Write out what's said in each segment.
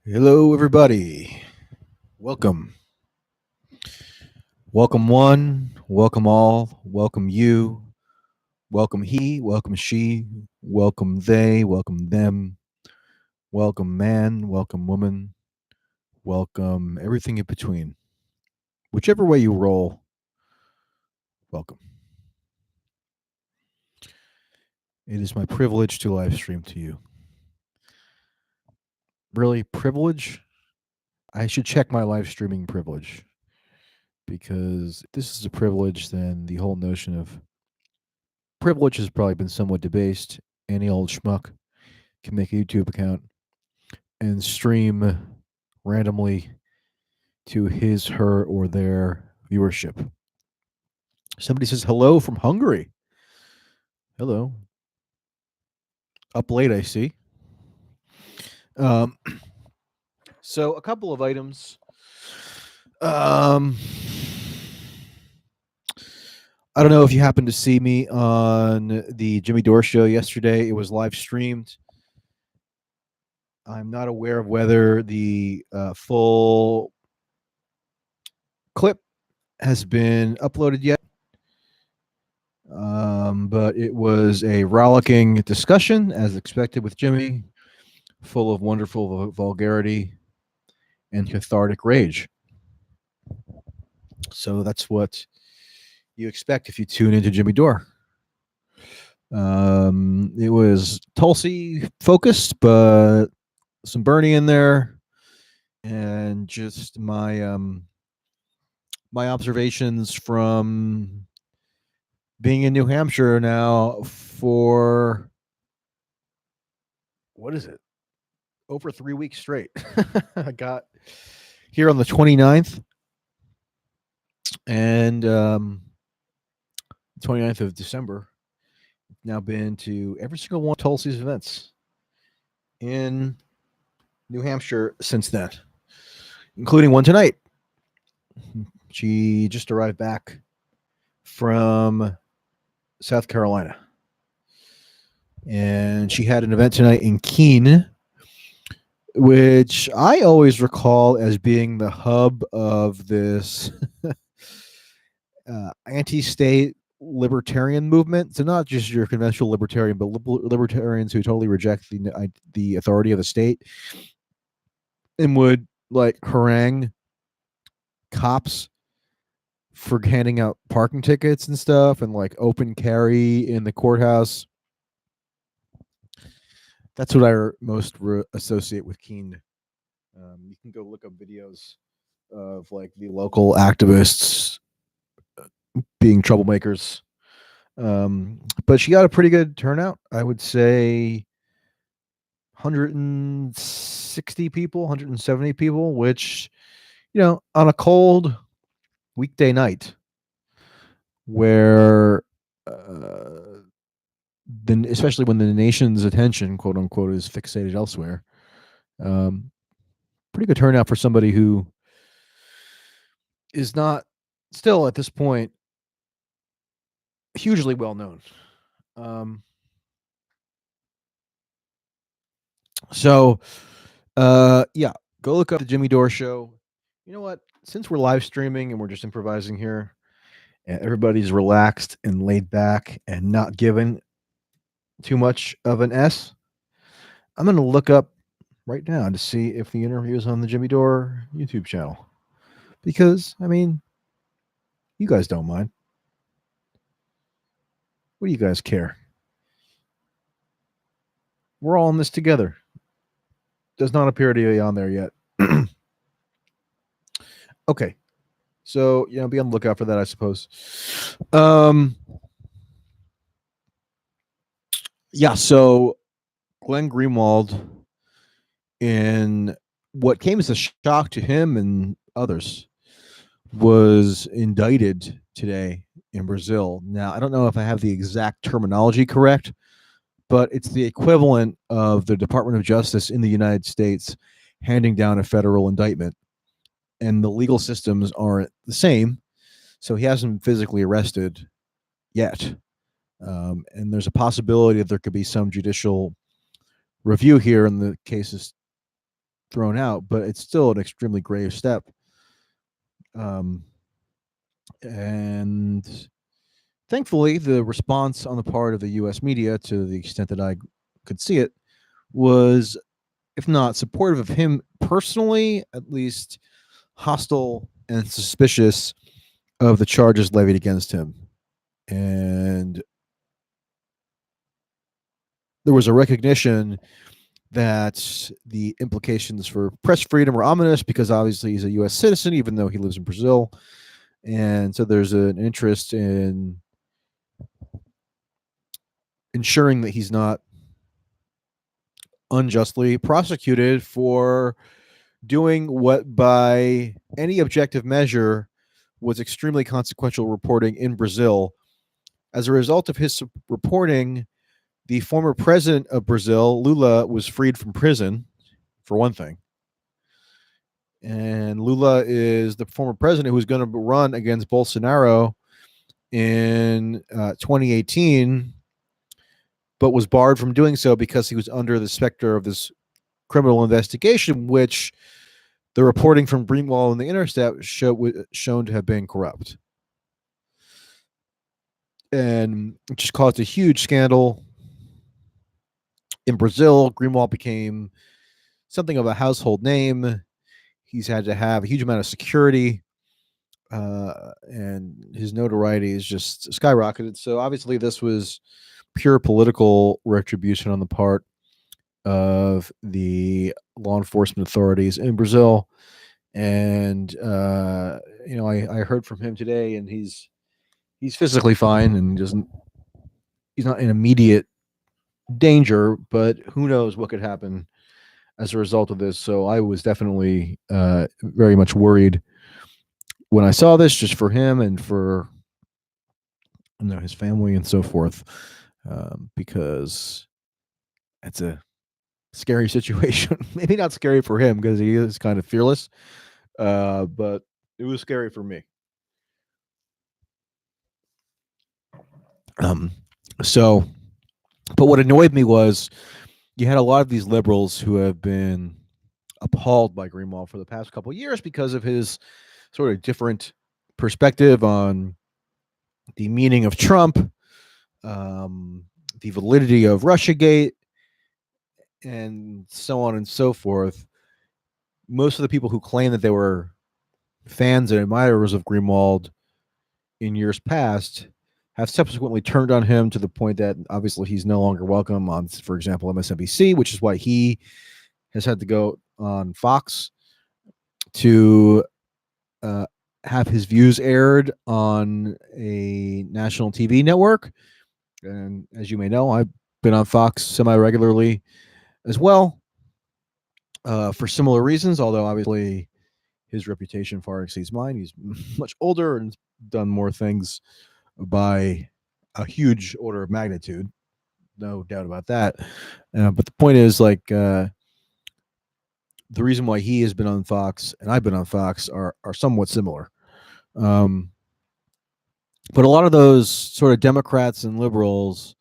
Hello, everybody. Welcome. Welcome one, welcome all, welcome you, welcome he, welcome she, welcome they, welcome them, welcome man, welcome woman, welcome everything in between. Whichever way you roll, welcome. It is my privilege to live stream to you. Really, privilege? I should check my live streaming privilege because if this is a privilege, then the whole notion of privilege has probably been somewhat debased. Any old schmuck can make a YouTube account and stream randomly to his, her, or their viewership. Somebody says hello from Hungary. Hello. Up late, I see. Um, so a couple of items. I don't know if you happened to see me on the Jimmy Dore show yesterday. It was live streamed. I'm not aware of whether the full clip has been uploaded yet. But it was a rollicking discussion, as expected with Jimmy, full of wonderful vulgarity and cathartic rage. So that's what you expect if you tune into Jimmy Dore. It was Tulsi focused, but some Bernie in there, and just my observations from being in New Hampshire now for what is it? Over 3 weeks straight. I got here on the 29th and 29th of December. Now been to every single one of Tulsi's events in New Hampshire since then, including one tonight. She just arrived back from South Carolina. And she had an event tonight in Keene, which I always recall as being the hub of this anti-state libertarian movement. So not just your conventional libertarian, but libertarians who totally reject the authority of the state and would like harangue cops for handing out parking tickets and stuff, and like open carry in the courthouse. That's what I most associate with Keene. You can go look up videos of like the local activists being troublemakers. But she got a pretty good turnout. I would say 160 people, 170 people, which, on a cold weekday night where, then especially when the nation's attention, quote unquote, is fixated elsewhere, pretty good turnout for somebody who is not still at this point hugely well known. So, yeah, go look up the Jimmy Dore show. You know what? Since we're live streaming and we're just improvising here, and everybody's relaxed and laid back and not given too much of an S, I'm going to look up right now to see if the interview is on the Jimmy Dore YouTube channel. Because, I mean, you guys don't mind. What do you guys care? We're all in this together. Does not appear to be on there yet. Okay. So, be on the lookout for that, I suppose. Yeah, so Glenn Greenwald, in what came as a shock to him and others, was indicted today in Brazil. Now, I don't know if I have the exact terminology correct, but it's the equivalent of the Department of Justice in the United States handing down a federal indictment. And the legal systems aren't the same. So he hasn't been physically arrested yet. And there's a possibility that there could be some judicial review here, and the case is thrown out, but it's still an extremely grave step. Um, and thankfully, the response on the part of the U.S. media, to the extent that I could see it, was, if not supportive of him personally, at least hostile and suspicious of the charges levied against him. And there was a recognition that the implications for press freedom were ominous because obviously he's a U.S. citizen, even though he lives in Brazil. And so there's an interest in ensuring that he's not unjustly prosecuted for doing what, by any objective measure, was extremely consequential reporting in Brazil. As a result of his reporting, the former president of Brazil, Lula, was freed from prison, for one thing. And Lula is the former president who was going to run against Bolsonaro in 2018, but was barred from doing so because he was under the specter of this criminal investigation, which the reporting from Greenwald and the Intercept shown to have been corrupt. And it just caused a huge scandal in Brazil. Greenwald became something of a household name. He's had to have a huge amount of security, and his notoriety is just skyrocketed. So obviously, this was pure political retribution on the part of the law enforcement authorities in Brazil. And I heard from him today, and he's physically fine and he's not in immediate danger, but who knows what could happen as a result of this. So I was definitely very much worried when I saw this, just for him and for his family and so forth, because it's a scary situation. Maybe not scary for him because he is kind of fearless, but it was scary for me. Um, so, but what annoyed me was you had a lot of these liberals who have been appalled by Greenwald for the past couple of years because of his sort of different perspective on the meaning of Trump, the validity of Russiagate, and so on and so forth. Most of the people who claim that they were fans and admirers of Greenwald in years past have subsequently turned on him to the point that obviously he's no longer welcome on, for example, MSNBC, which is why he has had to go on Fox to have his views aired on a national TV network. And as you may know, I've been on Fox semi-regularly as well, for similar reasons, although obviously his reputation far exceeds mine. He's much older and done more things by a huge order of magnitude. No doubt about that. But the point is, the reason why he has been on Fox and I've been on Fox are somewhat similar. But a lot of those sort of Democrats and liberals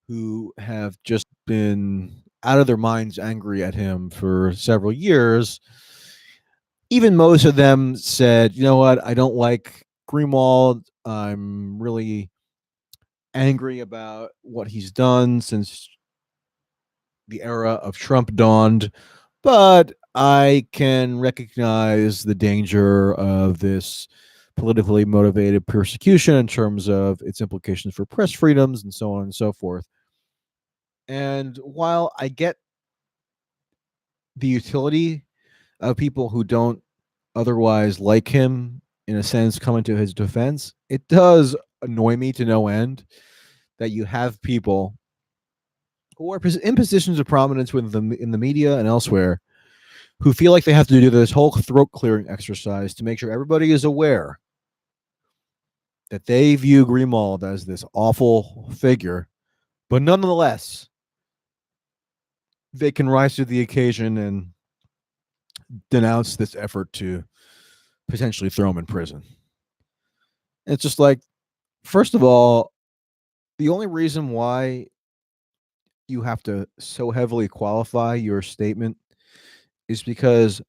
who have just been out of their minds angry at him for several years, even most of them said, you know what, I don't like Greenwald. I'm really angry about what he's done since the era of Trump dawned, but I can recognize the danger of this politically motivated persecution in terms of its implications for press freedoms and so on and so forth. And while I get the utility of people who don't otherwise like him, in a sense, coming to his defense, it does annoy me to no end that you have people who are in positions of prominence in the media and elsewhere who feel like they have to do this whole throat clearing exercise to make sure everybody is aware that they view Greenwald as this awful figure, but nonetheless, they can rise to the occasion and denounce this effort to potentially throw him in prison. It's just like, first of all, the only reason why you have to so heavily qualify your statement is because,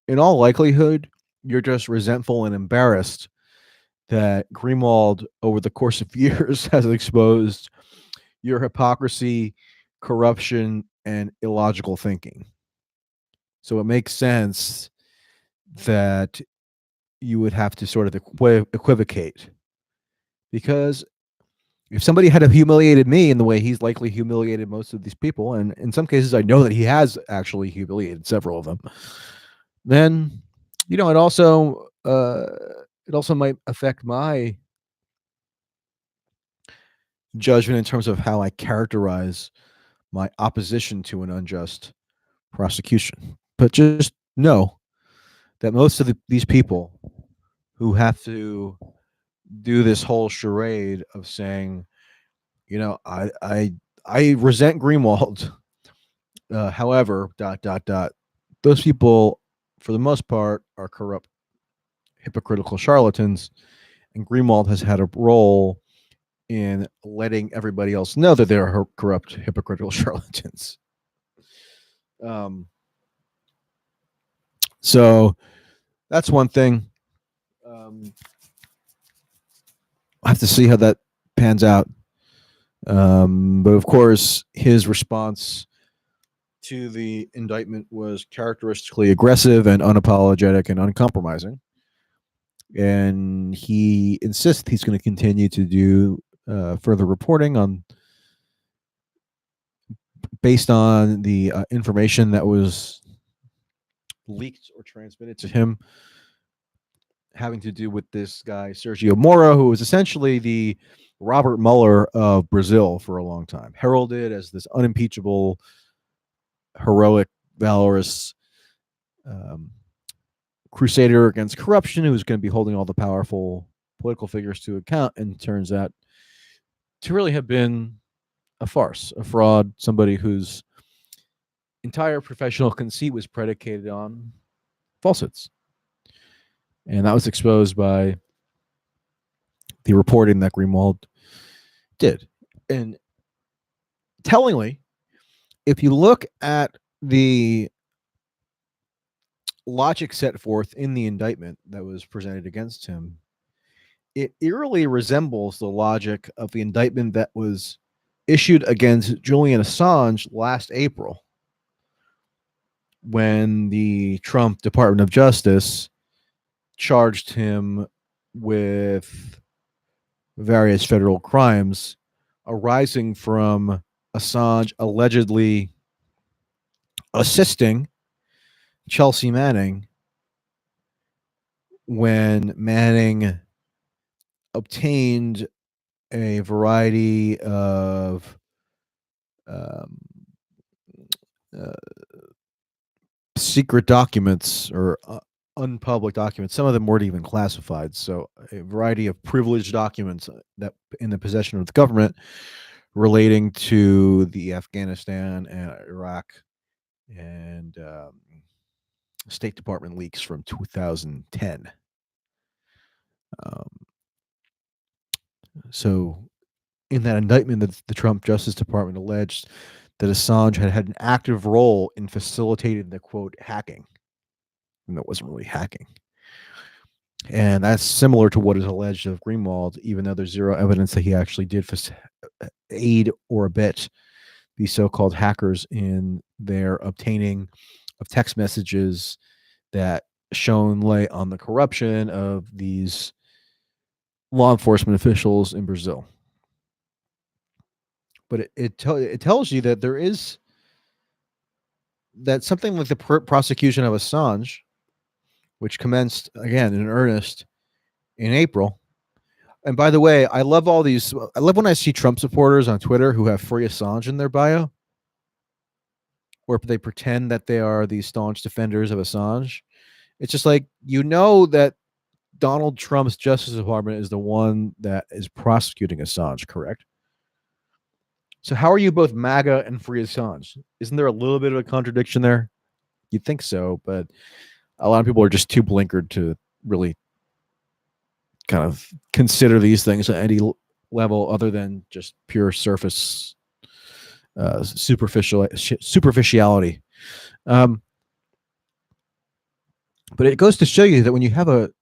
in all likelihood, you're just resentful and embarrassed that Greenwald, over the course of years, has exposed your hypocrisy, corruption, and illogical thinking. So it makes sense that you would have to sort of equivocate, because if somebody had humiliated me in the way he's likely humiliated most of these people, and in some cases I know that he has actually humiliated several of them, then it also might affect my judgment in terms of how I characterize my opposition to an unjust prosecution. But just know that most of these people who have to do this whole charade of saying, I resent Greenwald. However, dot dot dot. Those people, for the most part, are corrupt, hypocritical charlatans, and Greenwald has had a role in letting everybody else know that they're corrupt, hypocritical charlatans. Um, so that's one thing. I have to see how that pans out. But of course, his response to the indictment was characteristically aggressive and unapologetic and uncompromising. And he insists he's going to continue to do further reporting on based on the information that was leaked or transmitted to him, having to do with this guy Sergio Moro, who was essentially the Robert Mueller of Brazil for a long time, heralded as this unimpeachable, heroic, valorous crusader against corruption, who was going to be holding all the powerful political figures to account, and turns out to really have been a farce, a fraud, somebody whose entire professional conceit was predicated on falsehoods. And that was exposed by the reporting that Greenwald did. And tellingly, if you look at the logic set forth in the indictment that was presented against him, it eerily resembles the logic of the indictment that was issued against Julian Assange last April, when the Trump Department of Justice charged him with various federal crimes arising from Assange allegedly assisting Chelsea Manning when Manning obtained a variety of uh, secret documents or unpublic documents. Some of them weren't even classified. So a variety of privileged documents that in the possession of the government relating to the Afghanistan and Iraq and State Department leaks from 2010. So in that indictment, the Trump Justice Department alleged that Assange had an active role in facilitating the, quote, hacking. And that wasn't really hacking. And that's similar to what is alleged of Greenwald, even though there's zero evidence that he actually did aid or abet these so-called hackers in their obtaining of text messages that shone light on the corruption of these law enforcement officials in Brazil. But it tells you that there is that something like the prosecution of Assange, which commenced again in earnest in April. And by the way, I love when I see Trump supporters on Twitter who have free Assange in their bio, or they pretend that they are these staunch defenders of Assange. It's just like, that Donald Trump's Justice Department is the one that is prosecuting Assange, correct? So how are you both MAGA and free Assange? Isn't there a little bit of a contradiction there? You'd think so, but a lot of people are just too blinkered to really kind of consider these things at any level other than just pure surface superficiality. But it goes to show you that when you have an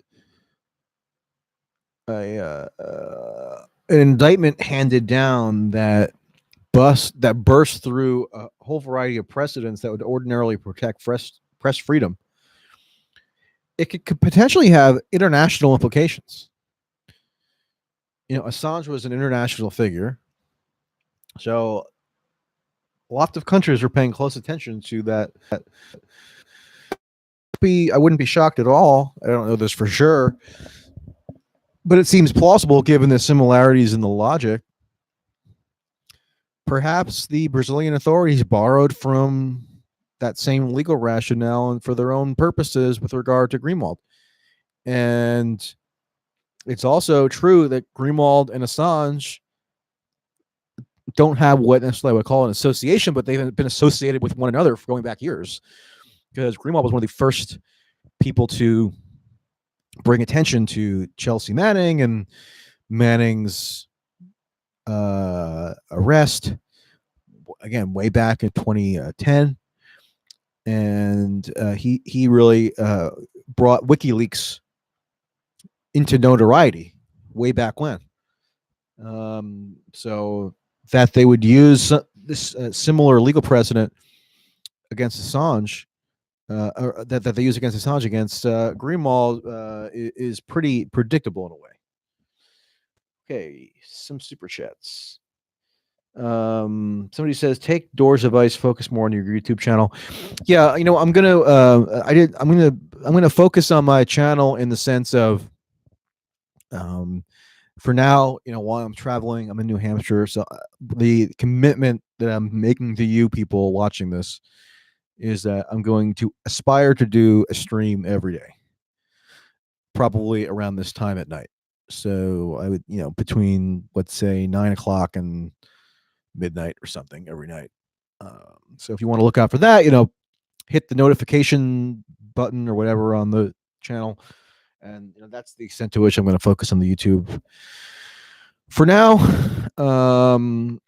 indictment handed down that bursts through a whole variety of precedents that would ordinarily protect press freedom, it could potentially have international implications. Assange was an international figure, so lots of countries are paying close attention to that. I wouldn't be shocked at all. I don't know this for sure, but it seems plausible given the similarities in the logic. Perhaps the Brazilian authorities borrowed from that same legal rationale and for their own purposes with regard to Greenwald. And it's also true that Greenwald and Assange don't have what necessarily I would call an association, but they've been associated with one another for going back years. Because Greenwald was one of the first people to bring attention to Chelsea Manning and Manning's arrest, again, way back in 2010. And he really brought WikiLeaks into notoriety way back when. So that they would use this similar legal precedent against Assange, or that they use against Assange against Greenwald is pretty predictable in a way. Okay, some super chats. Somebody says, take Doors advice, focus more on your YouTube channel. Yeah, I'm gonna focus on my channel in the sense of, for now, while I'm traveling, I'm in New Hampshire, so the commitment that I'm making to you people watching this is that I'm going to aspire to do a stream every day, probably around this time at night. So I would, between, let's say, 9 o'clock and midnight or something every night. So if you want to look out for that, hit the notification button or whatever on the channel. And that's the extent to which I'm going to focus on the YouTube for now. And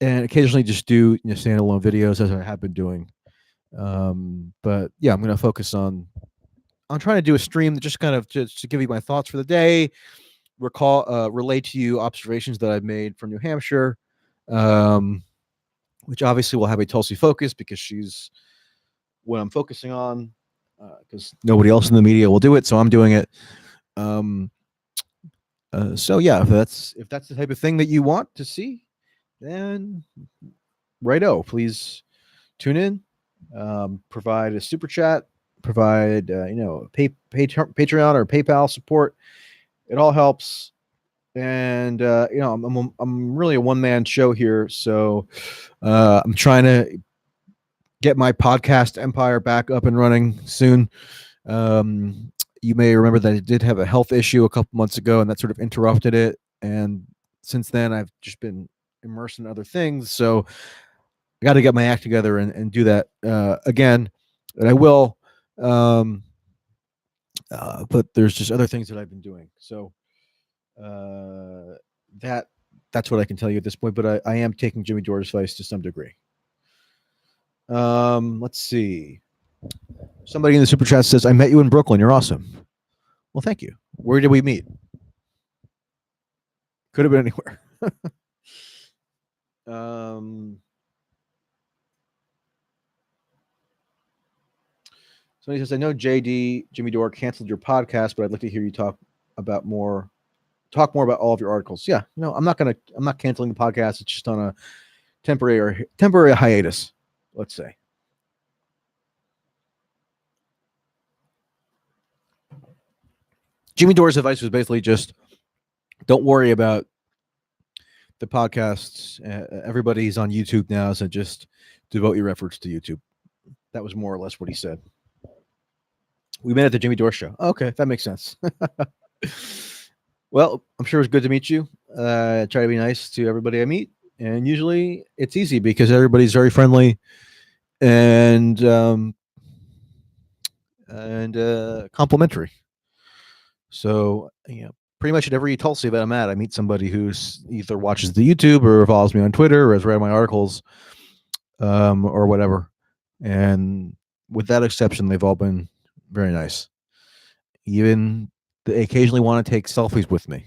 occasionally just do standalone videos as I have been doing. But yeah, I'm going to focus on trying to do a stream that just kind of just to give you my thoughts for the day, relate to you observations that I've made from New Hampshire, which obviously will have a Tulsi focus because she's what I'm focusing on, because nobody else in the media will do it, so I'm doing it. So yeah, if that's the type of thing that you want to see, then righto, please tune in. Provide a super chat, provide Patreon or PayPal support. It all helps. And I'm really a one-man show here, so I'm trying to get my podcast empire back up and running soon. You may remember that I did have a health issue a couple months ago, and that sort of interrupted it. And since then, I've just been immersed in other things. So I got to get my act together and do that again, and I will. But there's just other things that I've been doing. So that's what I can tell you at this point. But I am taking Jimmy Dore's advice to some degree. Let's see. Somebody in the super chat says, I met you in Brooklyn. You're awesome. Well, thank you. Where did we meet? Could have been anywhere. Somebody says, I know Jimmy Dore canceled your podcast, but I'd like to hear you talk more about all of your articles. Yeah, I'm not canceling the podcast. It's just on a temporary hiatus, let's say. Jimmy Dore's advice was basically just don't worry about the podcasts. Everybody's on YouTube now, so just devote your efforts to YouTube. That was more or less what he said. We met at the Jimmy Dore show. Okay, that makes sense. Well, I'm sure it was good to meet you. Try to be nice to everybody I meet, and usually it's easy because everybody's very friendly and complimentary. So, pretty much at every Tulsi event I'm at, I meet somebody who's either watches the YouTube or follows me on Twitter or has read my articles, or whatever. And with that exception, they've all been very nice. Even they occasionally want to take selfies with me.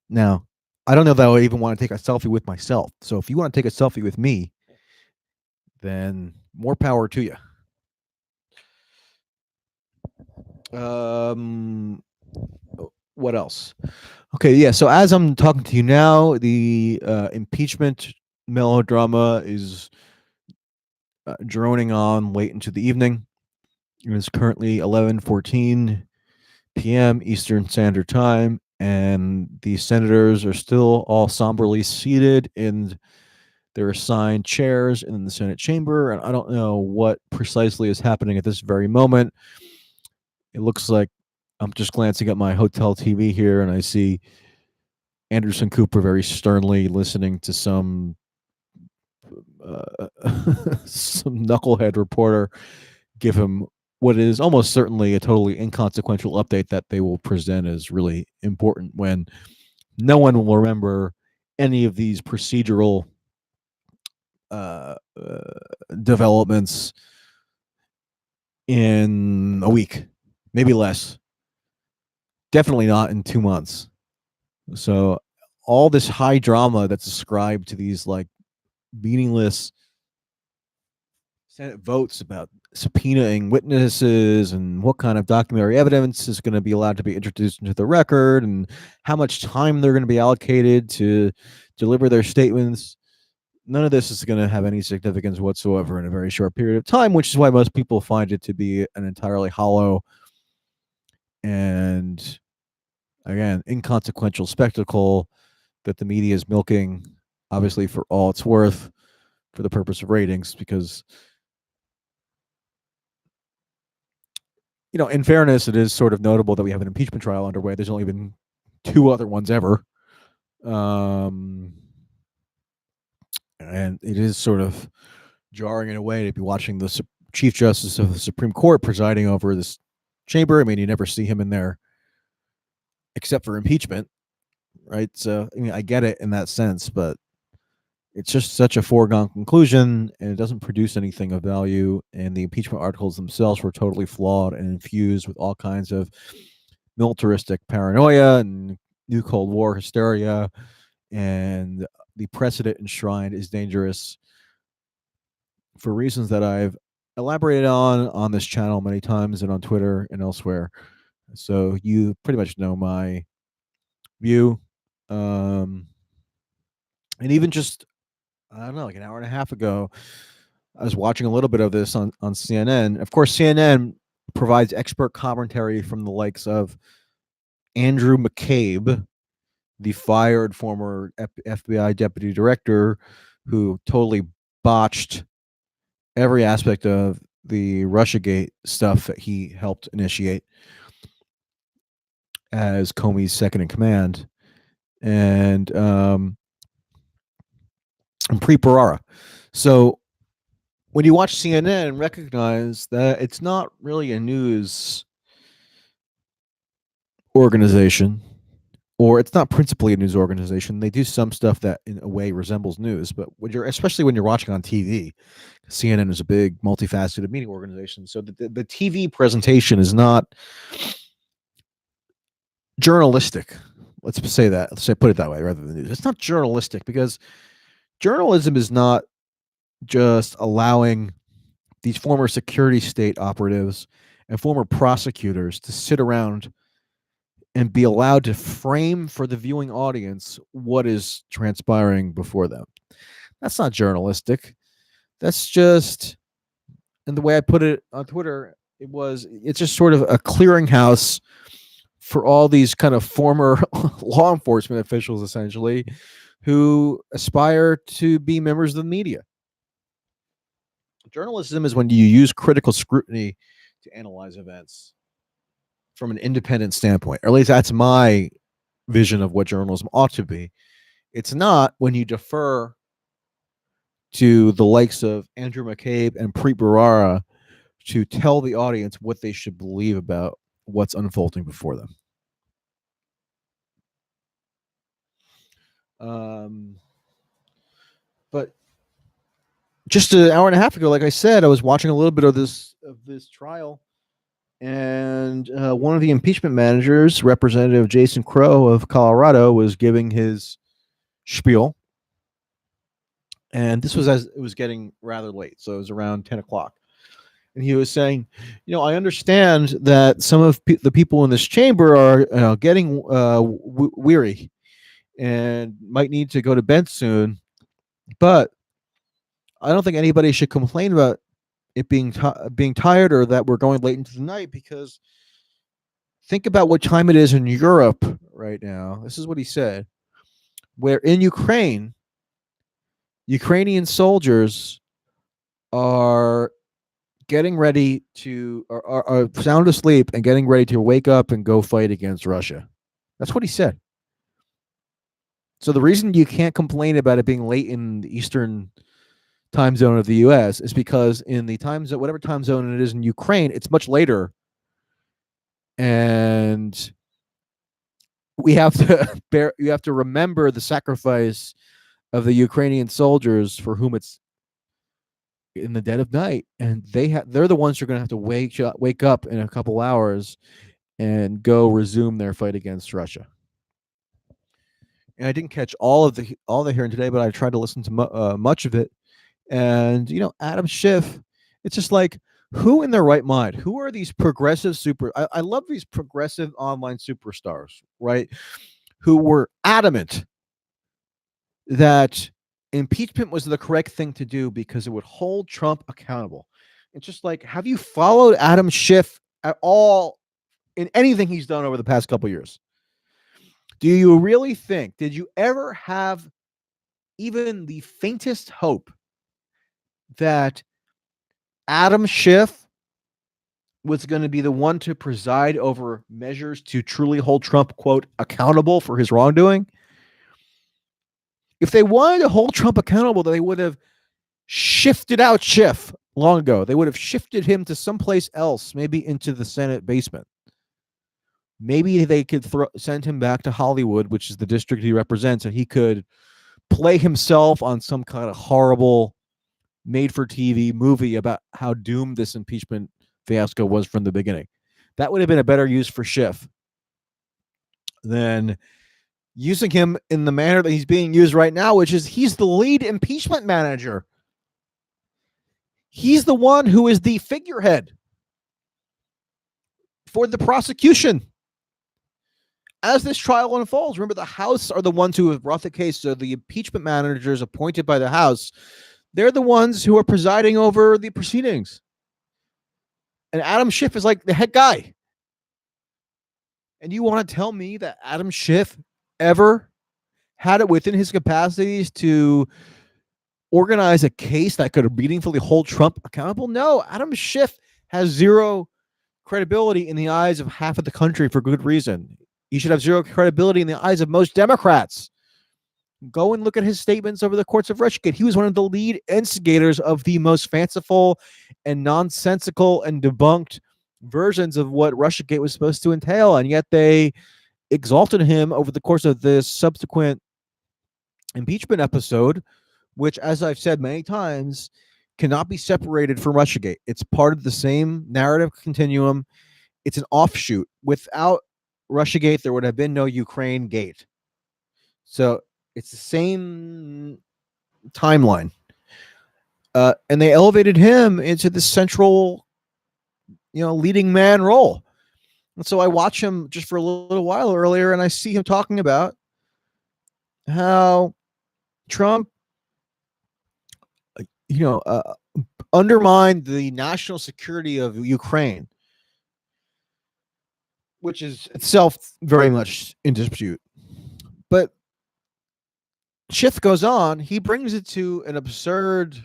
Now, I don't know that I would even want to take a selfie with myself. So if you want to take a selfie with me, then more power to you. What else? Okay, yeah. So as I'm talking to you now, the impeachment melodrama is droning on late into the evening. It is currently 11:14 p.m. Eastern Standard Time, and the senators are still all somberly seated in their assigned chairs in the Senate chamber. And I don't know what precisely is happening at this very moment. It looks like I'm just glancing at my hotel TV here, and I see Anderson Cooper very sternly listening to some some knucklehead reporter give him what is almost certainly a totally inconsequential update that they will present as really important when no one will remember any of these procedural uh, uh, developments in a week, maybe less. Definitely not in 2 months. So all this high drama that's ascribed to these like meaningless Senate votes about subpoenaing witnesses and what kind of documentary evidence is going to be allowed to be introduced into the record and how much time they're going to be allocated to deliver their statements. None of this is going to have any significance whatsoever in a very short period of time, which is why most people find it to be an entirely hollow and, again, inconsequential spectacle that the media is milking, obviously, for all it's worth for the purpose of ratings, because in fairness, it is sort of notable that we have an impeachment trial underway. There's only been 2 other ones ever. And it is sort of jarring in a way to be watching the Chief Justice of the Supreme Court presiding over this chamber. I mean, you never see him in there except for impeachment, right? So, I mean, I get it in that sense, but it's just such a foregone conclusion, and it doesn't produce anything of value. And the impeachment articles themselves were totally flawed and infused with all kinds of militaristic paranoia and new Cold War hysteria. And the precedent enshrined is dangerous for reasons that I've elaborated on this channel many times and on Twitter and elsewhere. So you pretty much know my view. Um, and even just, I don't know, like an hour and a half ago, I was watching a little bit of this on CNN. Of course, CNN provides expert commentary from the likes of Andrew McCabe, the fired former FBI deputy director who totally botched every aspect of the Russiagate stuff that he helped initiate as Comey's second in command, and Preet Bharara. So when you watch CNN, recognize that it's not really a news organization, or it's not principally a news organization. They do some stuff that in a way resembles news, but especially when you're watching on TV, CNN is a big multifaceted media organization. So the TV presentation is not journalistic. Let's say that. Put it that way rather than news. It's not journalistic because journalism is not just allowing these former security state operatives and former prosecutors to sit around and be allowed to frame for the viewing audience what is transpiring before them. That's not journalistic. That's just, and the way I put it on Twitter, it's just sort of a clearinghouse for all these kind of former law enforcement officials, essentially, who aspire to be members of the media. Journalism is when you use critical scrutiny to analyze events from an independent standpoint, or at least that's my vision of what journalism ought to be. It's not when you defer to the likes of Andrew McCabe and Preet Bharara to tell the audience what they should believe about what's unfolding before them. But just an hour and a half ago, like I said, I was watching a little bit of this trial, And one of the impeachment managers, Representative Jason Crow of Colorado, was giving his spiel. And this was as it was getting rather late. So it was around 10 o'clock. And he was saying, I understand that some of the people in this chamber are getting weary and might need to go to bed soon. But I don't think anybody should complain about it being tired or that we're going late into the night, because think about what time it is in Europe right now. This is what he said. Where in Ukraine, Ukrainian soldiers are getting ready to are sound asleep and getting ready to wake up and go fight against Russia. That's what he said. So the reason you can't complain about it being late in the Eastern time zone of the U.S. is because in the time zone, whatever time zone it is in Ukraine, it's much later, and we have to you have to remember the sacrifice of the Ukrainian soldiers for whom it's in the dead of night, and they're the ones who are going to have to wake up in a couple hours and go resume their fight against Russia. And I didn't catch all the hearing today, but I tried to listen to much of it. And Adam Schiff, it's just like, who in their right mind? Who are these progressive I love these progressive online superstars, right? Who were adamant that impeachment was the correct thing to do because it would hold Trump accountable. It's just like, have you followed Adam Schiff at all in anything he's done over the past couple years? Do you really think, did you ever have even the faintest hope that Adam Schiff was going to be the one to preside over measures to truly hold Trump, quote, accountable for his wrongdoing? If they wanted to hold Trump accountable, they would have shifted out Schiff long ago. They would have shifted him to someplace else, maybe into the Senate basement. Maybe they could send him back to Hollywood, which is the district he represents, and he could play himself on some kind of horrible made-for-TV movie about how doomed this impeachment fiasco was from the beginning. That would have been a better use for Schiff than using him in the manner that he's being used right now, which is he's the lead impeachment manager. He's the one who is the figurehead for the prosecution. As this trial unfolds, remember, the House are the ones who have brought the case. So the impeachment managers appointed by the House, they're the ones who are presiding over the proceedings. And Adam Schiff is like the head guy. And you want to tell me that Adam Schiff ever had it within his capacities to organize a case that could meaningfully hold Trump accountable? No, Adam Schiff has zero credibility in the eyes of half of the country for good reason. He should have zero credibility in the eyes of most Democrats. Go and look at his statements over the course of Russiagate. He was one of the lead instigators of the most fanciful and nonsensical and debunked versions of what Russiagate was supposed to entail, and yet they exalted him over the course of this subsequent impeachment episode, which, as I've said many times, cannot be separated from Russiagate. It's part of the same narrative continuum. It's an offshoot. Without Russiagate, there would have been no Ukraine gate. So it's the same timeline. And they elevated him into the central, leading man role. And so I watch him just for a little while earlier, and I see him talking about how Trump, undermined the national security of Ukraine, which is itself very much in dispute. But Schiff goes on, he brings it to an absurd,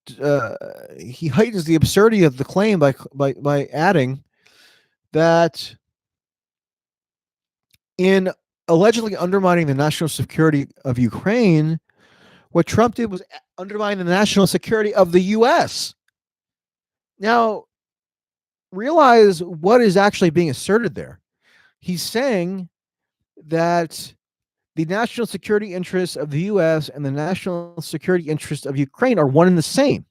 he heightens the absurdity of the claim by adding that in allegedly undermining the national security of Ukraine, what Trump did was undermine the national security of the U.S. Now, realize what is actually being asserted there. He's saying that the national security interests of the U.S. and the national security interests of Ukraine are one and the same.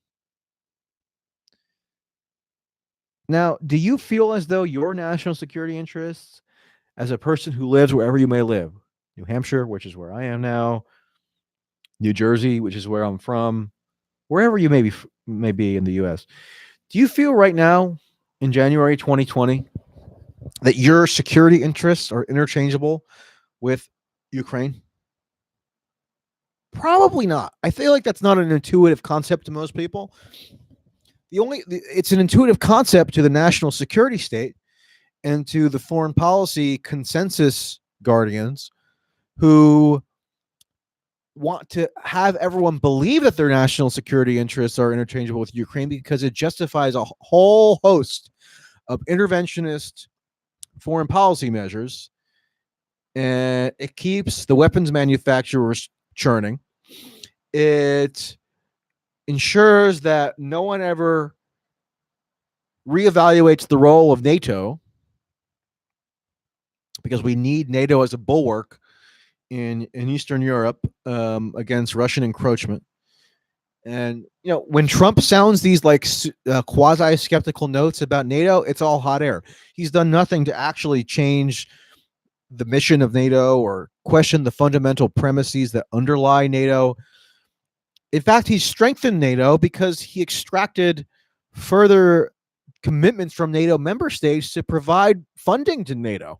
Now, do you feel as though your national security interests, as a person who lives wherever you may live, New Hampshire, which is where I am now, New Jersey, which is where I'm from, wherever you may be in the U.S., do you feel right now in January 2020 that your security interests are interchangeable with Ukraine? Probably not. I feel like that's not an intuitive concept to most people. It's an intuitive concept to the national security state and to the foreign policy consensus guardians who want to have everyone believe that their national security interests are interchangeable with Ukraine because it justifies a whole host of interventionist foreign policy measures, and it keeps the weapons manufacturers churning. It ensures that no one ever reevaluates the role of NATO because we need NATO as a bulwark in Eastern Europe against Russian encroachment. And when Trump sounds these like quasi skeptical notes about NATO, it's all hot air. He's done nothing to actually change the mission of NATO or question the fundamental premises that underlie NATO. In fact, he strengthened NATO because he extracted further commitments from NATO member states to provide funding to NATO.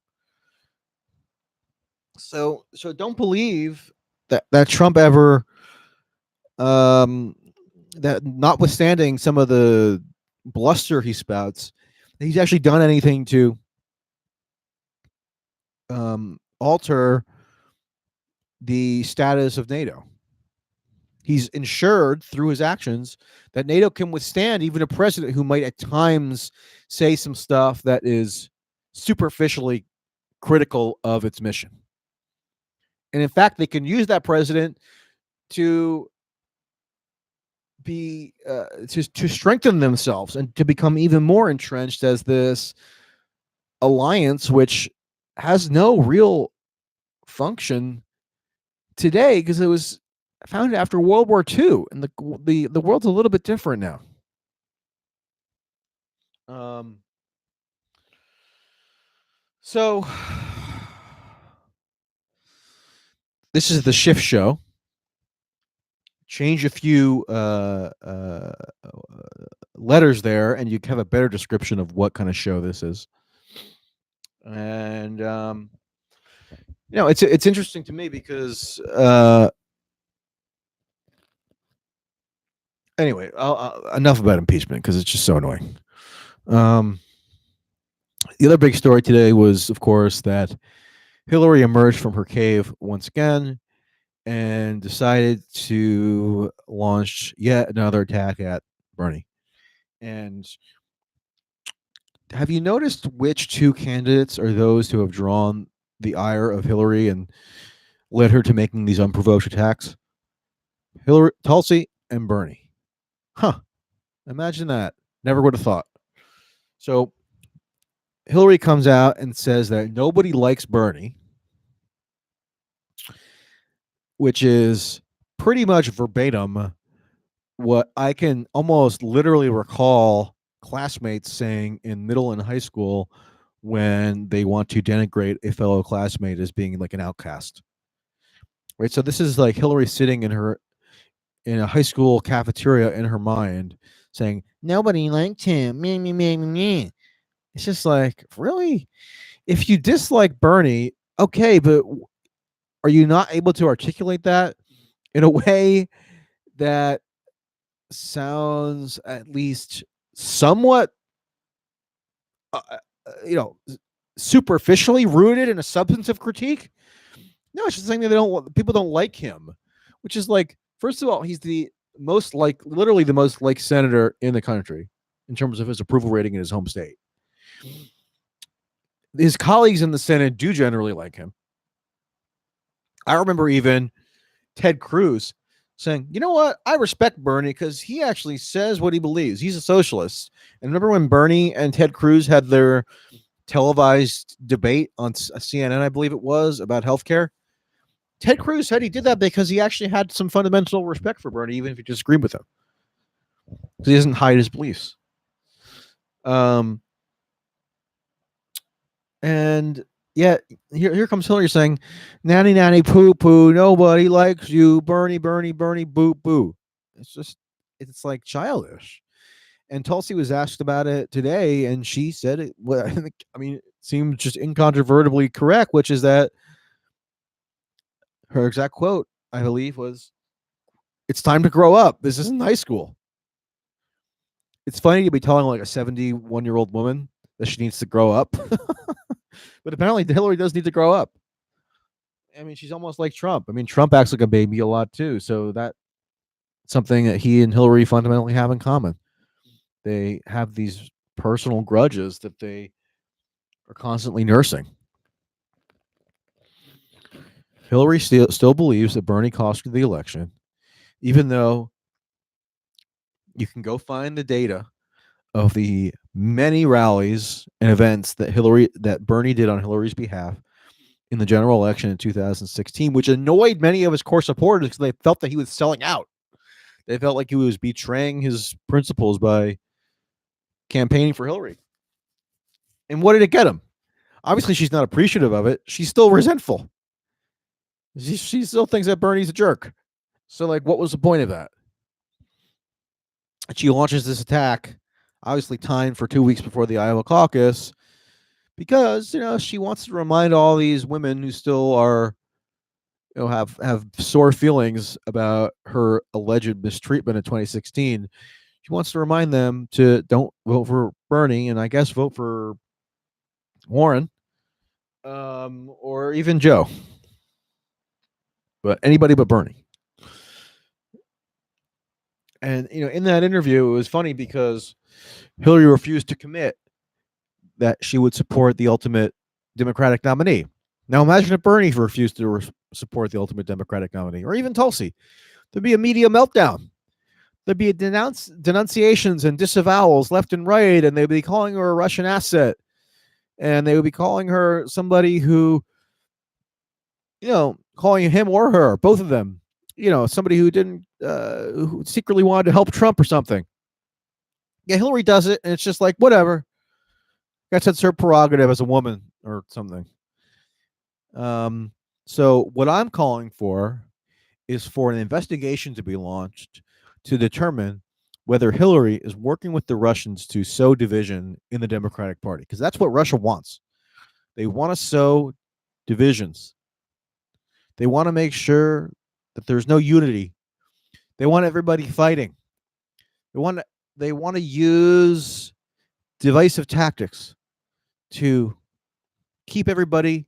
So don't believe that Trump ever, that notwithstanding some of the bluster he spouts, he's actually done anything to alter the status of NATO. He's ensured through his actions that NATO can withstand even a president who might at times say some stuff that is superficially critical of its mission. And in fact, they can use that president to be to strengthen themselves and to become even more entrenched as this alliance, which has no real function today because it was founded after World War II, and the world's a little bit different now. So this is the Shift Show. Change a few letters there, and you have a better description of what kind of show this is. And it's interesting to me because anyway, enough about impeachment because it's just so annoying. The other big story today was, of course, that Hillary emerged from her cave once again and decided to launch yet another attack at Bernie. And have you noticed which two candidates are those who have drawn the ire of Hillary and led her to making these unprovoked attacks? Hillary, Tulsi, and Bernie. Huh. Imagine that. Never would have thought. So Hillary comes out and says that nobody likes Bernie, which is pretty much verbatim what I can almost literally recall classmates saying in middle and high school when they want to denigrate a fellow classmate as being like an outcast. Right? So this is like Hillary sitting in a high school cafeteria in her mind saying, nobody liked him. Me, me, me, me, me. It's just like, really? If you dislike Bernie, okay, but are you not able to articulate that in a way that sounds at least somewhat, superficially rooted in a substantive critique? No, it's just saying that people don't like him, which is like, first of all, he's the literally the most liked senator in the country in terms of his approval rating in his home state. His colleagues in the Senate do generally like him. I remember even Ted Cruz saying, you know what? I respect Bernie because he actually says what he believes. He's a socialist. And remember when Bernie and Ted Cruz had their televised debate on CNN, I believe it was, about healthcare? Ted Cruz said he did that because he actually had some fundamental respect for Bernie, even if he disagreed with him, because he doesn't hide his beliefs. Um, and yet here comes Hillary saying, "Nanny, nanny, poo, poo. Nobody likes you. Bernie, Bernie, Bernie, boo, boo." It's just, it's like childish. And Tulsi was asked about it today, and she said it. Well, I mean, it seemed just incontrovertibly correct, which is that her exact quote, I believe, was, "It's time to grow up. This isn't high school." It's funny to be telling like a 71-year-old woman that she needs to grow up, but apparently Hillary does need to grow up. I mean, she's almost like Trump. I mean, Trump acts like a baby a lot too, so that's something that he and Hillary fundamentally have in common. They have these personal grudges that they are constantly nursing. Hillary still believes that Bernie cost her the election, even though you can go find the data of the many rallies and events that Bernie did on Hillary's behalf in the general election in 2016, which annoyed many of his core supporters because they felt that he was selling out. They felt like he was betraying his principles by campaigning for Hillary. And what did it get him? Obviously, she's not appreciative of it. She's still resentful. She still thinks that Bernie's a jerk. So, like, what was the point of that? She launches this attack, obviously timed for 2 weeks before the Iowa caucus, because she wants to remind all these women who still are, have sore feelings about her alleged mistreatment in 2016. She wants to remind them to don't vote for Bernie, and I guess vote for Warren, or even Joe, but anybody but Bernie. And in that interview, it was funny because Hillary refused to commit that she would support the ultimate Democratic nominee. Now, imagine if Bernie refused to support the ultimate Democratic nominee, or even Tulsi. There'd be a media meltdown. There'd be denunciations and disavowals left and right, and they'd be calling her a Russian asset, and they would be calling her somebody who, calling him or her, both of them, somebody who didn't, who secretly wanted to help Trump or something. Yeah, Hillary does it, and it's just like, whatever. That's her prerogative as a woman or something. So what I'm calling for is for an investigation to be launched to determine whether Hillary is working with the Russians to sow division in the Democratic Party, because that's what Russia wants. They want to sow divisions. They want to make sure that there's no unity. They want everybody fighting. They want to use divisive tactics to keep everybody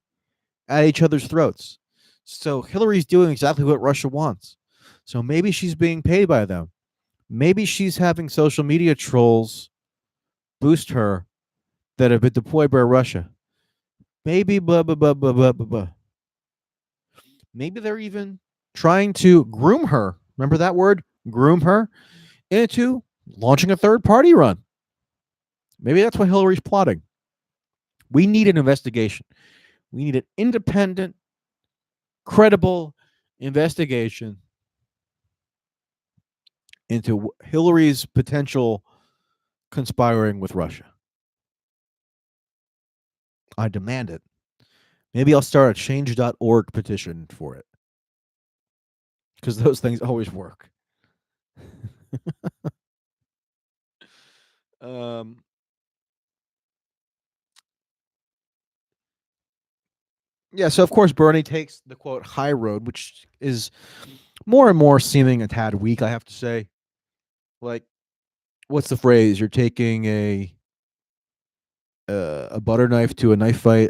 at each other's throats. So Hillary's doing exactly what Russia wants. So maybe she's being paid by them. Maybe she's having social media trolls boost her that have been deployed by Russia. Maybe blah, blah, blah, blah, blah, blah, blah. Maybe they're even trying to groom her. Remember that word? Groom her into launching a third party run. Maybe that's what Hillary's plotting. We need an investigation. We need an independent, credible investigation into Hillary's potential conspiring with Russia. I demand it. Maybe I'll start a change.org petition for it, because those things always work. Yeah, so of course Bernie takes the quote high road, which is more and more seeming a tad weak, I have to say. Like, what's the phrase? You're taking a butter knife to a knife fight.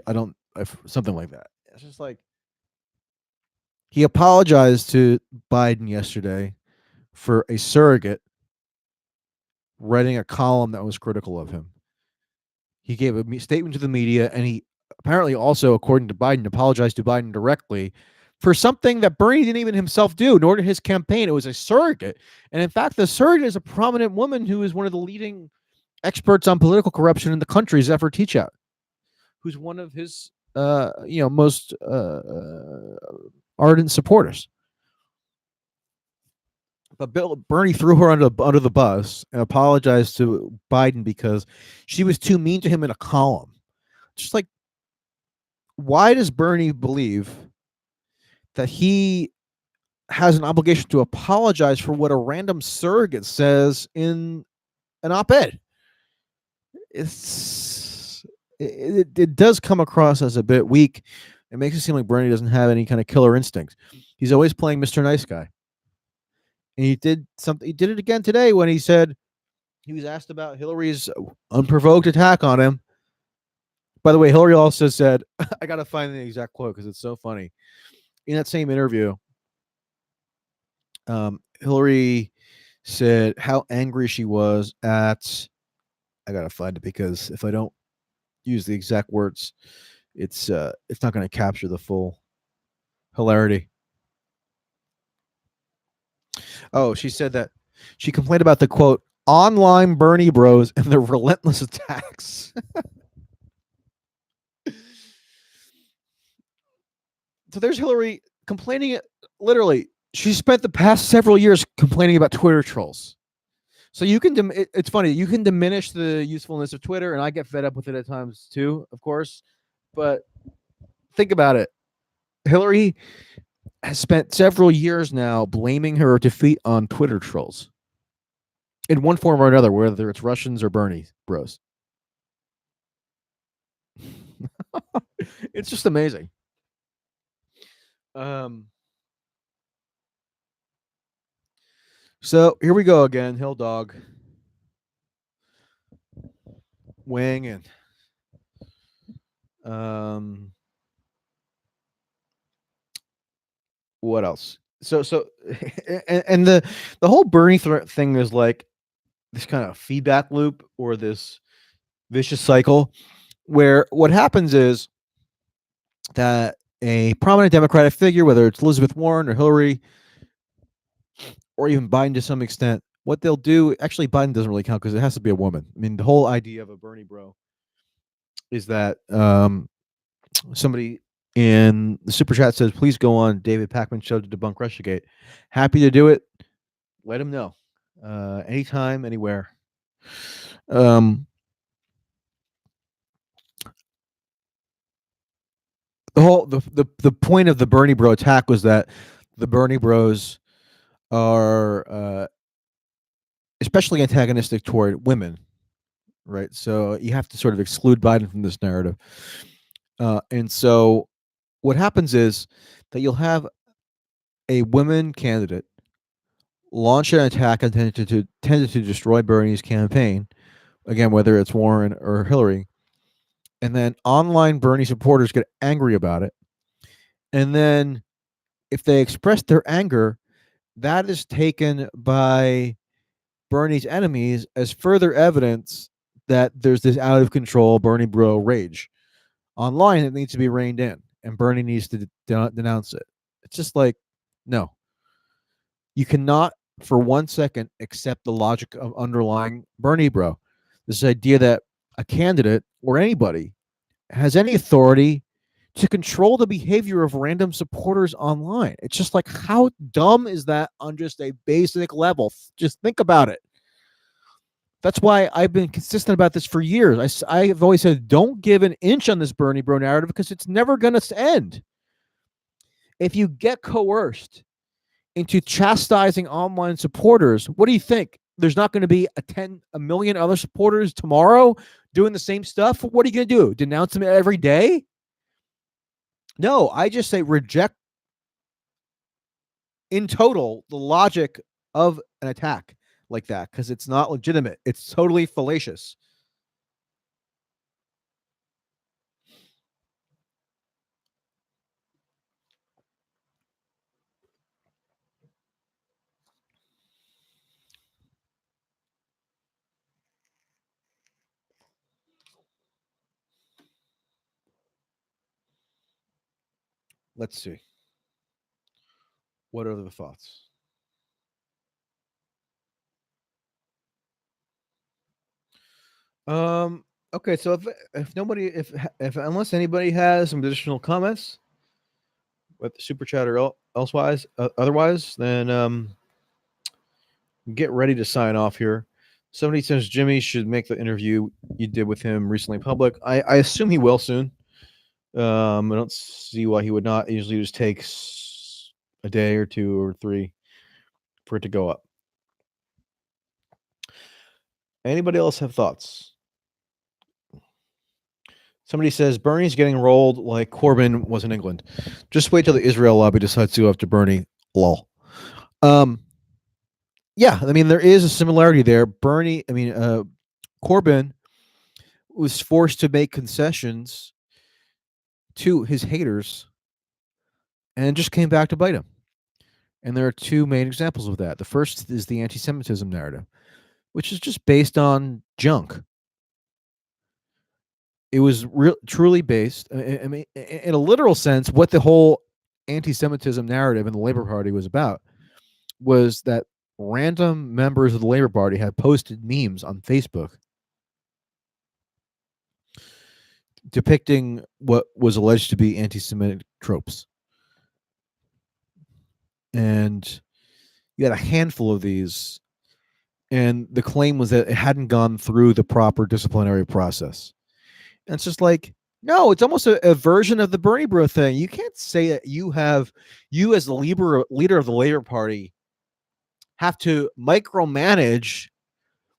Something like that. It's just like, he apologized to Biden yesterday for a surrogate writing a column that was critical of him. He gave a statement to the media, and he apparently also, according to Biden, apologized to Biden directly for something that Bernie didn't even himself do, nor did his campaign. It was a surrogate. And in fact, the surrogate is a prominent woman who is one of the leading experts on political corruption in the country, Zephyr Teachout, who's one of his most ardent supporters. But Bernie threw her under the bus and apologized to Biden because she was too mean to him in a column. Just like, why does Bernie believe that he has an obligation to apologize for what a random surrogate says in an op-ed? It does come across as a bit weak. It makes it seem like Bernie doesn't have any kind of killer instincts. He's always playing Mr. Nice Guy. And he did something. He did it again today when he said he was asked about Hillary's unprovoked attack on him. By the way, Hillary also said, I got to find the exact quote because it's so funny. In that same interview, Hillary said how angry she was at. I got to find it because if I don't use the exact words, it's not going to capture the full hilarity. Oh, she said that she complained about the quote online Bernie bros and their relentless attacks. So there's Hillary complaining. Literally, she spent the past several years complaining about Twitter trolls. So you can, it's funny, you can diminish the usefulness of Twitter, and I get fed up with it at times too, of course. But think about it. Hillary has spent several years now blaming her defeat on Twitter trolls in one form or another, whether it's Russians or Bernie bros. It's just amazing. So here we go again, Hill Dog. Weighing in. What else? So and the whole Bernie thing is like this kind of feedback loop or this vicious cycle where what happens is that a prominent Democratic figure, whether it's Elizabeth Warren or Hillary or even Biden to some extent, what they'll do, actually Biden doesn't really count because it has to be a woman. I mean, the whole idea of a Bernie bro is that somebody in the super chat says, please go on David Pakman's show to debunk Russiagate. Happy to do it. Let him know. Anytime, anywhere. The point of the Bernie bro attack was that the Bernie bros are especially antagonistic toward women, right? So you have to sort of exclude Biden from this narrative. And so what happens is that you'll have a women candidate launch an attack intended to destroy Bernie's campaign, again, whether it's Warren or Hillary, and then online Bernie supporters get angry about it. And then if they express their anger, that is taken by Bernie's enemies as further evidence that there's this out of control Bernie bro rage. Online, it needs to be reined in, and Bernie needs to denounce it. It's just like, no. You cannot for 1 second accept the logic of underlying Bernie bro. This idea that a candidate or anybody has any authority to control the behavior of random supporters online. It's just like, how dumb is that on just a basic level? Just think about it. That's why I've been consistent about this for years. I've always said, don't give an inch on this Bernie bro narrative because it's never going to end. If you get coerced into chastising online supporters, what do you think? There's not going to be a million other supporters tomorrow doing the same stuff? What are you going to do? Denounce them every day? No, I just say reject in total the logic of an attack like that because it's not legitimate. It's totally fallacious. Let's see. What are the thoughts? Okay, so if nobody, if unless anybody has some additional comments with the super chat or elsewise, otherwise, then get ready to sign off here. Somebody says Jimmy should make the interview you did with him recently public. I assume he will soon. I don't see why he would not. It usually just takes a day or 2 or 3 for it to go up. Anybody else have thoughts? Somebody says Bernie's getting rolled like Corbyn was in England. Just wait till the Israel lobby decides to go after Bernie. Lol. Yeah, I mean there is a similarity there. Corbyn was forced to make concessions to his haters and just came back to bite him. And there are two main examples of that. The first is the anti-Semitism narrative, which is just based on junk. It was truly based. I mean, in a literal sense, what the whole anti-Semitism narrative in the Labor Party was about was that random members of the Labor Party had posted memes on Facebook depicting what was alleged to be anti-Semitic tropes. And you had a handful of these, and the claim was that it hadn't gone through the proper disciplinary process. And it's just like, no, it's almost a version of the Bernie Bro thing. You can't say that you as the leader of the Labor Party have to micromanage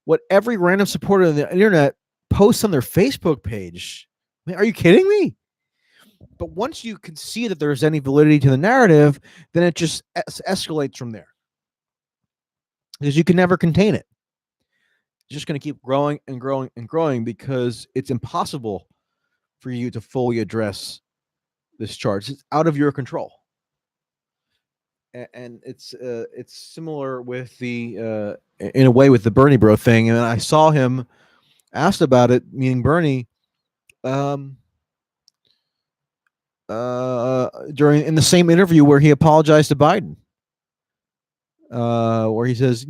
what every random supporter on the internet posts on their Facebook page. I mean, are you kidding me? But once you can see that there's any validity to the narrative, then it just escalates from there. Because you can never contain it. It's just going to keep growing and growing and growing because it's impossible for you to fully address this charge. It's out of your control. And it's similar with the in a way with the Bernie Bro thing. And I saw him asked about it, meaning Bernie, during in the same interview where he apologized to Biden, where he says,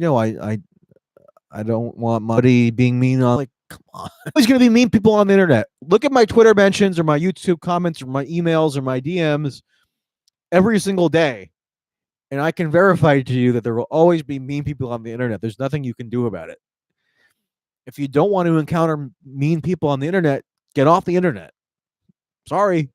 I don't want money being mean on. Like, come on, who's going to be mean people on the internet? Look at my Twitter mentions or my YouTube comments or my emails or my DMs every single day, and I can verify to you that there will always be mean people on the internet. There's nothing you can do about it. If you don't want to encounter mean people on the internet, get off the internet. Sorry.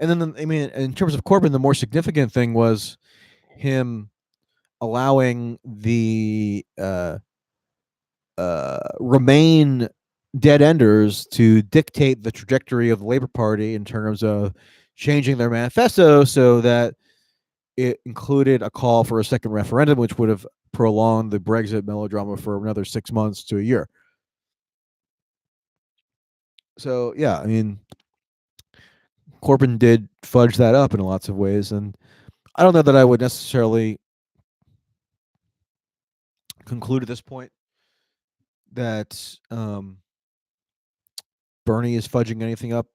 And then, in terms of Corbyn, the more significant thing was him allowing the Remain dead enders to dictate the trajectory of the Labor Party in terms of changing their manifesto so that it included a call for a second referendum, which would have prolonged the Brexit melodrama for another 6 months to a year. So, yeah, Corbyn did fudge that up in lots of ways, and I don't know that I would necessarily conclude at this point that Bernie is fudging anything up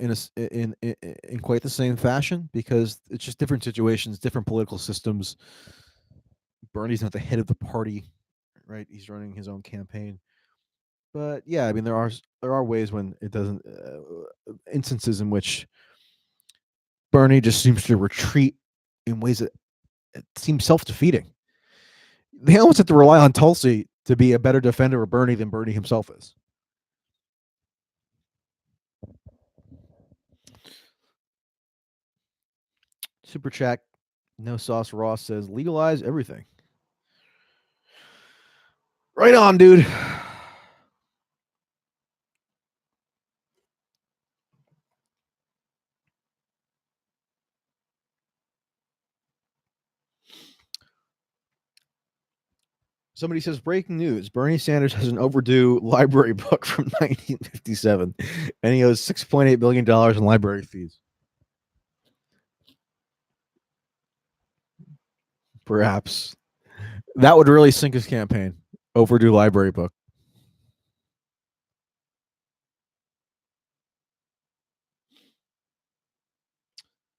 in quite the same fashion, because it's just different situations, different political systems. Bernie's not the head of the party, right? He's running his own campaign. But yeah, there are ways when it doesn't instances in which Bernie just seems to retreat in ways that seem self-defeating. They almost have to rely on Tulsi to be a better defender of Bernie than Bernie himself is. Super chat, No Sauce Ross says, legalize everything. Right on, dude. Somebody says, breaking news. Bernie Sanders has an overdue library book from 1957, and he owes $6.8 billion in library fees. Perhaps. That would really sink his campaign. Overdue library book.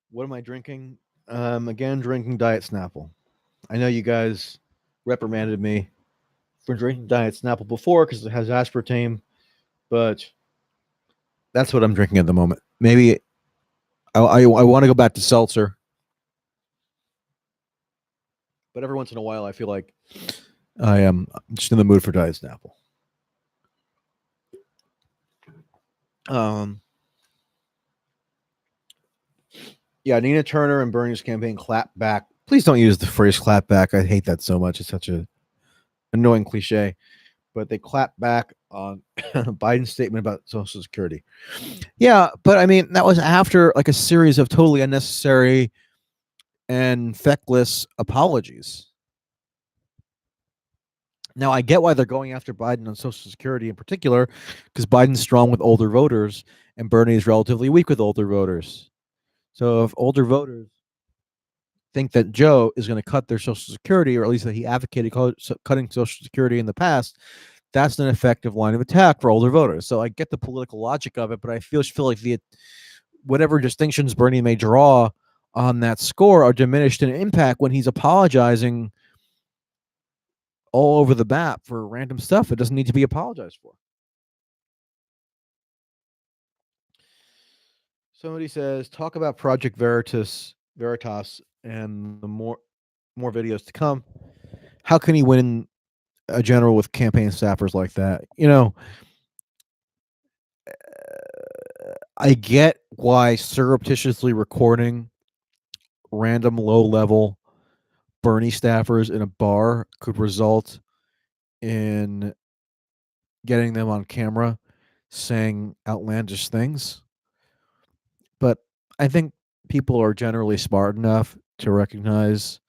What am I drinking? Again, drinking Diet Snapple. I know you guys reprimanded me for drinking Diet Snapple before because it has aspartame, but that's what I'm drinking at the moment. Maybe I want to go back to seltzer, but every once in a while, I feel like I am just in the mood for Diet Snapple. Um, yeah, Nina Turner and Bernie's campaign clap back. Please don't use the phrase clap back. I hate that so much. It's such a annoying cliche. But they clap back on Biden's statement about Social Security. Yeah, but I mean that was after like a series of totally unnecessary and feckless apologies. Now I get why they're going after Biden on Social Security in particular, because Biden's strong with older voters and Bernie is relatively weak with older voters. So if older voters think that Joe is going to cut their Social Security, or at least that he advocated cutting Social Security in the past, that's an effective line of attack for older voters. So I get the political logic of it, but I feel like the whatever distinctions Bernie may draw on that score are diminished in impact when he's apologizing all over the map for random stuff. It doesn't need to be apologized for. Somebody says, talk about Project Veritas, and the more videos to come. How can he win a general with campaign staffers like that? You know, I get why surreptitiously recording random low level Bernie staffers in a bar could result in getting them on camera saying outlandish things. But I think people are generally smart enough to recognize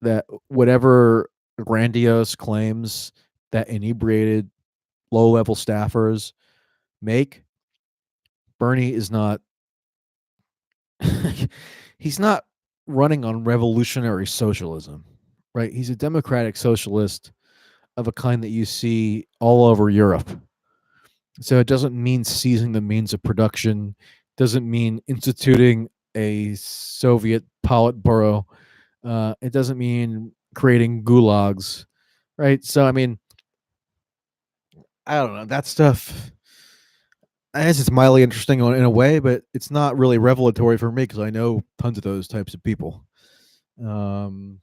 that whatever grandiose claims that inebriated low level staffers make, Bernie is not he's not running on revolutionary socialism, right? He's a democratic socialist of a kind that you see all over Europe. So it doesn't mean seizing the means of production, doesn't mean instituting a Soviet Politburo. It doesn't mean creating gulags, right? So I mean, I don't know that stuff. I guess it's mildly interesting in a way, but it's not really revelatory for me because I know tons of those types of people. Um,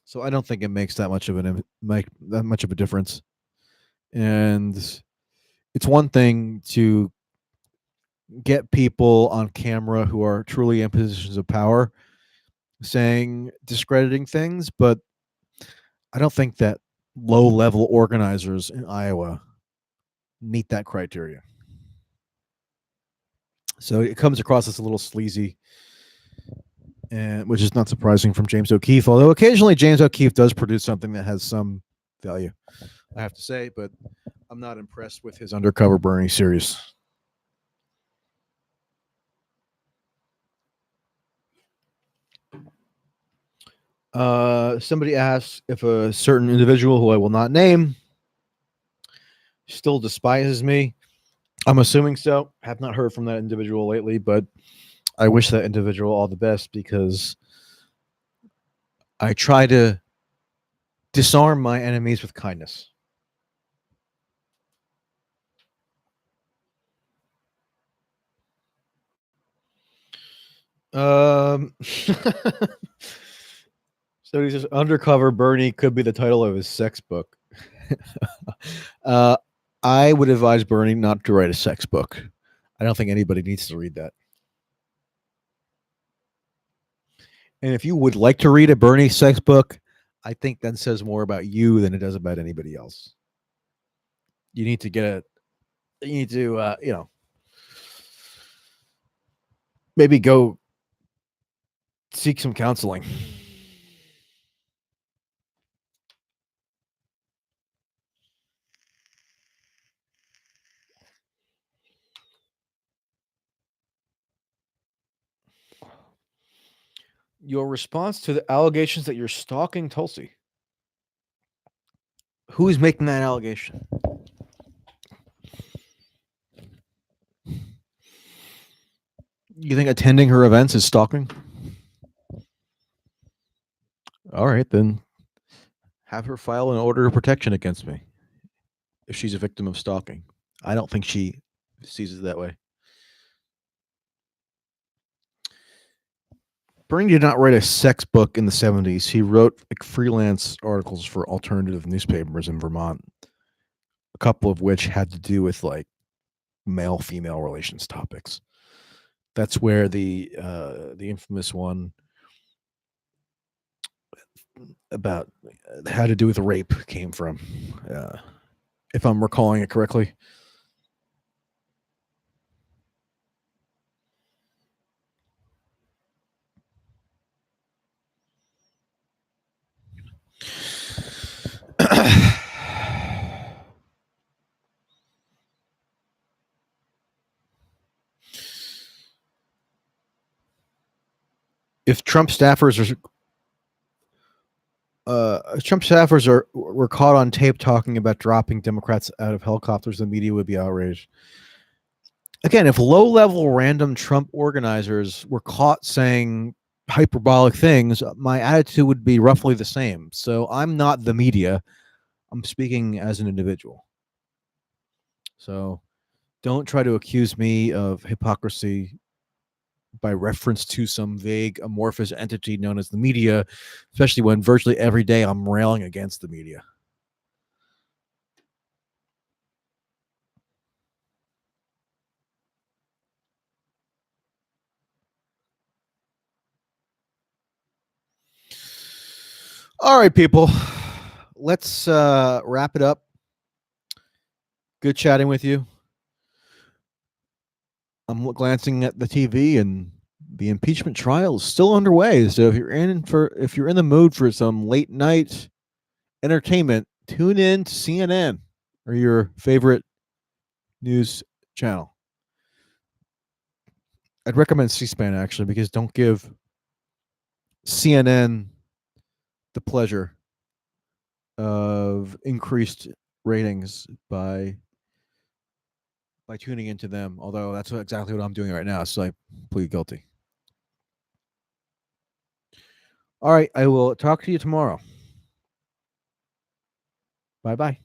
so I don't think it makes that much of that much of a difference. And it's one thing to get people on camera who are truly in positions of power saying discrediting things, but I don't think that low level organizers in Iowa meet that criteria. So it comes across as a little sleazy, and which is not surprising from James O'Keefe, although occasionally James O'Keefe does produce something that has some value, I have to say, but I'm not impressed with his Undercover Bernie series. Somebody asks if a certain individual who I will not name still despises me. I'm assuming so. Have not heard from that individual lately, but I wish that individual all the best because I try to disarm my enemies with kindness. So he says, Undercover Bernie could be the title of his sex book. uh, I would advise Bernie not to write a sex book. I don't think anybody needs to read that. And if you would like to read a Bernie sex book, I think that says more about you than it does about anybody else. You need to get a, you need to, maybe go seek some counseling. Your response to the allegations that you're stalking Tulsi. Who is making that allegation? You think attending her events is stalking? All right, then have her file an order of protection against me if she's a victim of stalking. I don't think she sees it that way. Bernie did not write a sex book in the 70s. He wrote like freelance articles for alternative newspapers in Vermont, a couple of which had to do with like male female relations topics. That's where the infamous one about had to do with rape came from, if I'm recalling it correctly. If Trump staffers were caught on tape talking about dropping Democrats out of helicopters, the media would be outraged. Again, if low-level random Trump organizers were caught saying hyperbolic things, my attitude would be roughly the same. So I'm not the media. I'm speaking as an individual. So don't try to accuse me of hypocrisy by reference to some vague amorphous entity known as the media, especially when virtually every day I'm railing against the media. All right, people. Let's wrap it up. Good chatting with you. I'm glancing at the TV, and the impeachment trial is still underway. So if you're in the mood for some late night entertainment, tune in to CNN or your favorite news channel. I'd recommend C-SPAN actually, because don't give CNN the pleasure of increased ratings by tuning into them. Although that's exactly what I'm doing right now, so I plead guilty. All right, I will talk to you tomorrow. Bye bye.